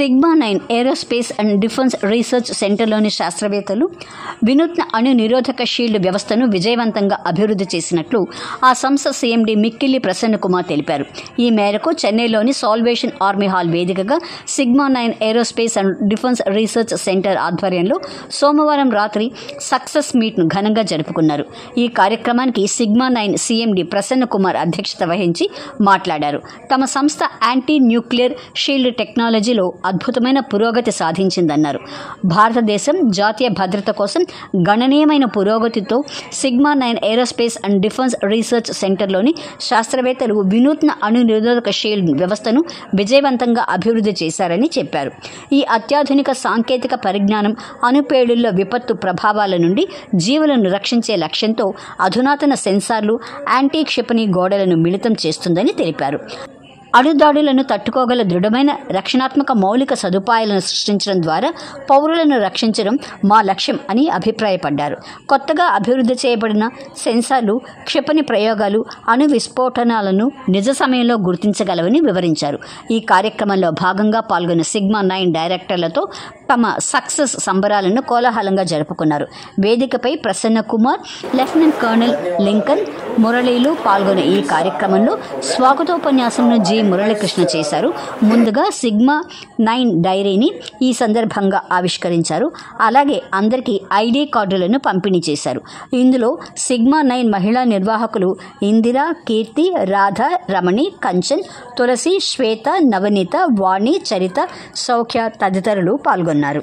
సిగ్మా-9 Aerospace and Defence research సెంటర్లోని శాస్త్రవేత్తలు వినూత్న అణు నిరోధక షీల్డ్ వ్యవస్థను విజయవంతంగా అభివృద్ధి చేసినట్లు ఆ సంస్థ సీఎండీ మిక్కిలి ప్రసన్న కుమార్ తెలిపారు. ఈ మేరకు చెన్నైలోని సాల్వేషన్ ఆర్మీ హాల్ వేదికగా Sigma nine Aerospace and Defence Research Centre ఆధ్వర్యంలో సోమవారం రాత్రి సక్సెస్ మీట్ను ఘనంగా జరుపుకున్నారు. ఈ కార్యక్రమానికి సిగ్మా-9 సీఎండీ ప్రసన్న కుమార్ అధ్యక్షత వహించి మాట్లాడారు. తమ సంస్థ యాంటీ న్యూక్లియర్ షీల్డ్ టెక్నాలజీలో అద్భుతమైన పురోగతి సాధించిందన్నారు. భారతదేశం జాతీయ భద్రత కోసం గణనీయమైన పురోగతితో సిగ్మా-9 ఏరోస్పేస్ అండ్ డిఫెన్స్ రీసెర్చ్ సెంటర్లోని శాస్త్రవేత్తలు వినూత్న అణు నిరోధక షీల్డ్ వ్యవస్థను విజయవంతంగా అభివృద్ధి చేశారని చెప్పారు. ఈ అత్యాధునిక సాంకేతిక పరిజ్ఞానం అణుపేలుళ్ల విపత్తు ప్రభావాల నుండి జీవులను రక్షించే లక్ష్యంతో అధునాతన సెన్సార్లు, యాంటీ క్షిపణి గోడలను మిళితం చేస్తుందని తెలిపారు. అణుదాడులను తట్టుకోగల దృఢమైన రక్షణాత్మక మౌలిక సదుపాయాలను సృష్టించడం ద్వారా పౌరులను రక్షించడం మా లక్ష్యం అని అభిప్రాయపడ్డారు. కొత్తగా అభివృద్ధి చేయబడిన సెన్సార్లు క్షిపణి ప్రయోగాలు, అణు విస్ఫోటనాలను నిజ సమయంలో గుర్తించగలవని వివరించారు. ఈ కార్యక్రమంలో భాగంగా పాల్గొన్న సిగ్మా-9 డైరెక్టర్లతో తమ సక్సెస్ సంబరాలను కోలాహలంగా జరుపుకున్నారు. వేదికపై Prasanna Kumar, lieutenant colonel Lincoln, మురళీలు పాల్గొన్న ఈ కార్యక్రమంలో స్వాగతోపన్యాసంను జి మురళీకృష్ణ చేశారు. ముందుగా సిగ్మా-9 డైరీని ఈ సందర్భంగా ఆవిష్కరించారు. అలాగే అందరికీ ఐడి కార్డులను పంపిణీ చేశారు. ఇందులో సిగ్మా-9 మహిళా నిర్వాహకులు ఇందిరా, కీర్తి, రాధ, రమణి, కంచన్, తులసి, శ్వేత, నవనీత, వాణి, చరిత, సౌఖ్య తదితరులు పాల్గొన్నారు.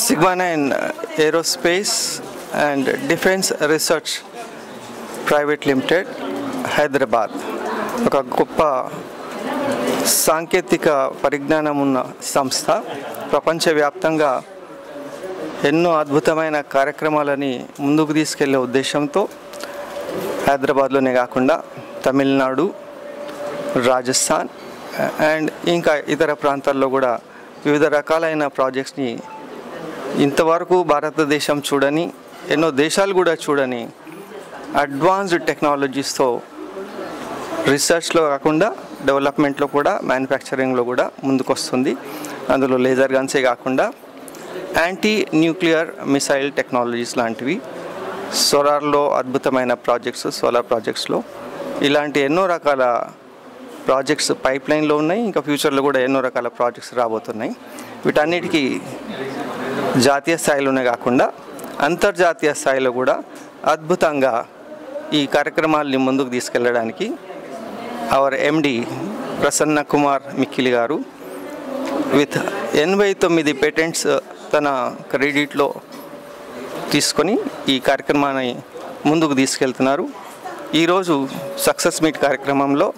Sigma-9 Aerospace and Defense Research Private Limited, Hyderabad ఒక గొప్ప సాంకేతిక పరిజ్ఞానం ఉన్న సంస్థ. ప్రపంచవ్యాప్తంగా ఎన్నో అద్భుతమైన కార్యక్రమాలని ముందుకు తీసుకెళ్లే ఉద్దేశంతో హైదరాబాద్లోనే కాకుండా తమిళనాడు, రాజస్థాన్ అండ్ ఇంకా ఇతర ప్రాంతాల్లో కూడా వివిధ రకాలైన ప్రాజెక్ట్స్ని ఇంతవరకు భారతదేశం చూడని, ఎన్నో దేశాలు కూడా చూడని అడ్వాన్స్డ్ టెక్నాలజీస్తో రీసెర్చ్లో కాకుండా డెవలప్మెంట్లో కూడా, మ్యానుఫ్యాక్చరింగ్లో కూడా ముందుకొస్తుంది. అందులో లేజర్ గన్సే కాకుండా యాంటీ న్యూక్లియర్ మిసైల్ టెక్నాలజీస్ లాంటివి, సోలార్లో అద్భుతమైన ప్రాజెక్ట్స్, సోలార్ ప్రాజెక్ట్స్లో ఇలాంటి ఎన్నో రకాల ప్రాజెక్ట్స్ పైప్ లైన్లో ఉన్నాయి. ఇంకా ఫ్యూచర్లో కూడా ఎన్నో రకాల ప్రాజెక్ట్స్ రాబోతున్నాయి. వీటన్నిటికీ జాతీయ స్థాయిలోనే కాకుండా అంతర్జాతీయ స్థాయిలో కూడా అద్భుతంగా ఈ కార్యక్రమాల్ని ముందుకు తీసుకెళ్ళడానికి అవర్ ఎండి ప్రసన్న కుమార్ మిక్కిలి గారు విత్ 89 పేటెంట్స్ తన క్రెడిట్లో తీసుకొని ఈ కార్యక్రమాన్ని ముందుకు తీసుకెళ్తున్నారు. ఈరోజు సక్సెస్ మీట్ కార్యక్రమంలో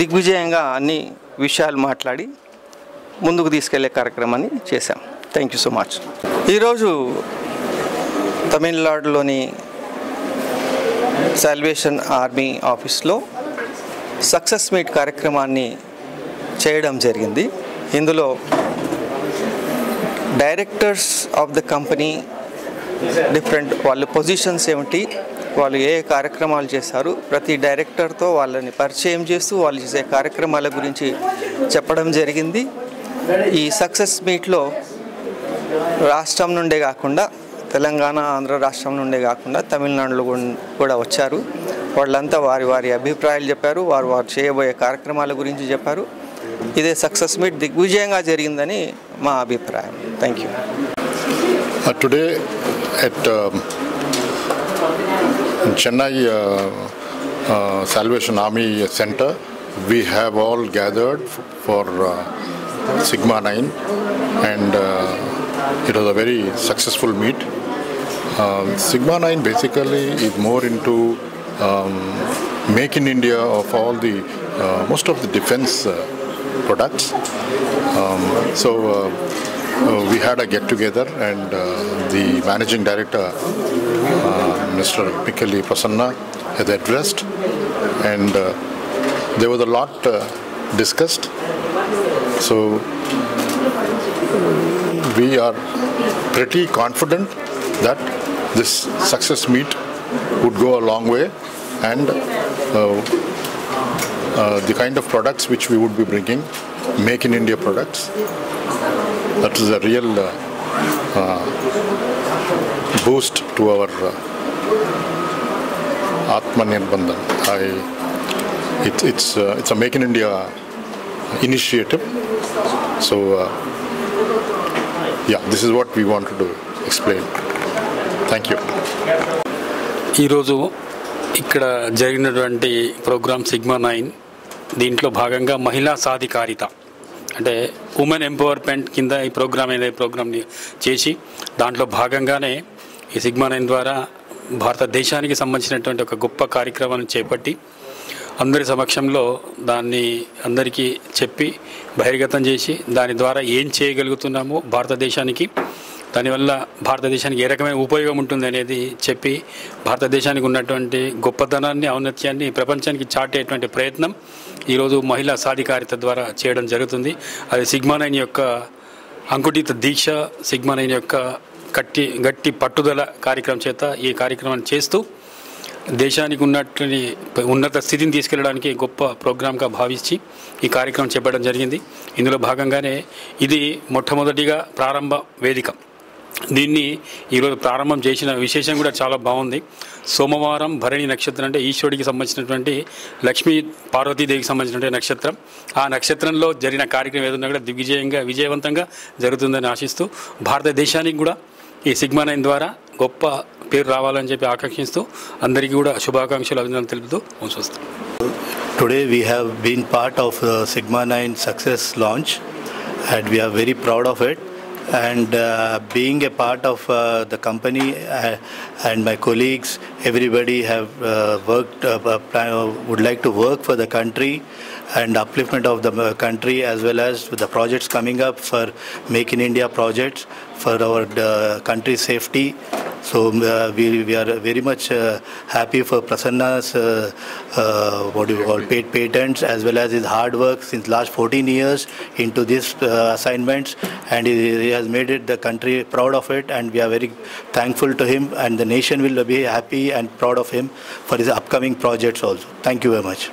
దిగ్విజయంగా అన్ని విషయాలు మాట్లాడి ముందుకు తీసుకెళ్లే కార్యక్రమాన్ని చేశాం. Thank you so much. ఈరోజు తమిళనాడులోని సాల్వేషన్ ఆర్మీ ఆఫీస్లో సక్సెస్ మీట్ కార్యక్రమాన్ని చేయడం జరిగింది. ఇందులో directors of the company different వాళ్ళ పొజిషన్స్ ఏమిటి, వాళ్ళు ఏ కార్యక్రమాలు చేశారు, ప్రతి డైరెక్టర్తో వాళ్ళని పరిచయం చేస్తూ వాళ్ళు చేసే కార్యక్రమాల గురించి చెప్పడం జరిగింది. ఈ సక్సెస్ మీట్లో రాష్ట్రం నుండే కాకుండా తెలంగాణ, ఆంధ్ర రాష్ట్రం నుండే కాకుండా తమిళనాడులో కూడా వచ్చారు. వాళ్ళంతా వారి వారి అభిప్రాయాలు చెప్పారు, వారు చేయబోయే కార్యక్రమాల గురించి చెప్పారు. ఇదే సక్సెస్ మీట్ దిగ్విజయంగా జరిగిందని మా అభిప్రాయం. Thank you. Today at Chennai Salvation Army Center, we have all gathered for Sigma 9, and it was a very successful meet. Sigma 9 basically is more into make in India of all the most of the defense products. So we had a get together, and the managing director, Mr. Mikkelli Prasanna, has addressed, and there was a lot discussed. So we are pretty confident that this success meet would go a long way, and the kind of products which we would be bringing, make in India products, that is a real boost to our Atmanirbandhan. It's a make in India initiative. So this is what we wanted to explain. Thank you. ఈరోజు ఇక్కడ జరిగినటువంటి programme sigma 9 దీంట్లో భాగంగా మహిళా సాధికారిత అంటే women empowerment కింద ఈ ప్రోగ్రామ్ని చేసి దాంట్లో భాగంగానే ఈ సిగ్మా 9 ద్వారా భారతదేశానికి సంబంధించినటువంటి ఒక గొప్ప కార్యక్రమాన్ని చేపట్టి అందరి సమక్షంలో దాన్ని అందరికీ చెప్పి బహిర్గతం చేసి దాని ద్వారా ఏం చేయగలుగుతున్నామో భారతదేశానికి, దానివల్ల భారతదేశానికి ఏ రకమైన ఉపయోగం ఉంటుంది అనేది చెప్పి భారతదేశానికి ఉన్నటువంటి గొప్పతనాన్ని, ఔన్నత్యాన్ని ప్రపంచానికి చాటేటువంటి ప్రయత్నం ఈరోజు మహిళా సాధికారిత ద్వారా చేయడం జరుగుతుంది. అది సిగ్మా 9 యొక్క అంకుటిత దీక్ష, సిగ్మా 9 యొక్క గట్టి పట్టుదల కార్యక్రమం చేత ఈ కార్యక్రమాన్ని చేస్తూ దేశానికి ఉన్నటువంటి ఉన్నత స్థితిని తీసుకెళ్ళడానికి గొప్ప ప్రోగ్రామ్గా భావించి ఈ కార్యక్రమం చేపట్టడం జరిగింది. ఇందులో భాగంగానే ఇది మొట్టమొదటిగా ప్రారంభ వేదిక. దీన్ని ఈరోజు ప్రారంభం చేసిన విశేషం కూడా చాలా బాగుంది. సోమవారం భరణి నక్షత్రం అంటే ఈశ్వరుడికి సంబంధించినటువంటి లక్ష్మీ పార్వతీదేవికి సంబంధించినటువంటి నక్షత్రం. ఆ నక్షత్రంలో జరిగిన కార్యక్రమం ఏదన్నా కూడా విజయవంతంగా జరుగుతుందని ఆశిస్తూ భారతదేశానికి కూడా ఈ సిగ్మా 9 ద్వారా గొప్ప పేరు రావాలని చెప్పి ఆకాంక్షిస్తూ అందరికీ కూడా శుభాకాంక్షలు, అభినందనలు తెలుపుతూ ఉంచుతాం. Today we have been part of Sigma 9 success launch, and we are very proud of it. And being a part of the company and my colleagues, everybody have would like to work for the country and upliftment of the country, as well as the projects coming up for Make in India projects for our country's safety. So we are very much happy for Prasanna's paid patents, as well as his hard work since last 14 years into these assignments, and he has made it the country proud of it, and we are very thankful to him, and the nation will be happy and proud of him for his upcoming projects also. Thank you very much.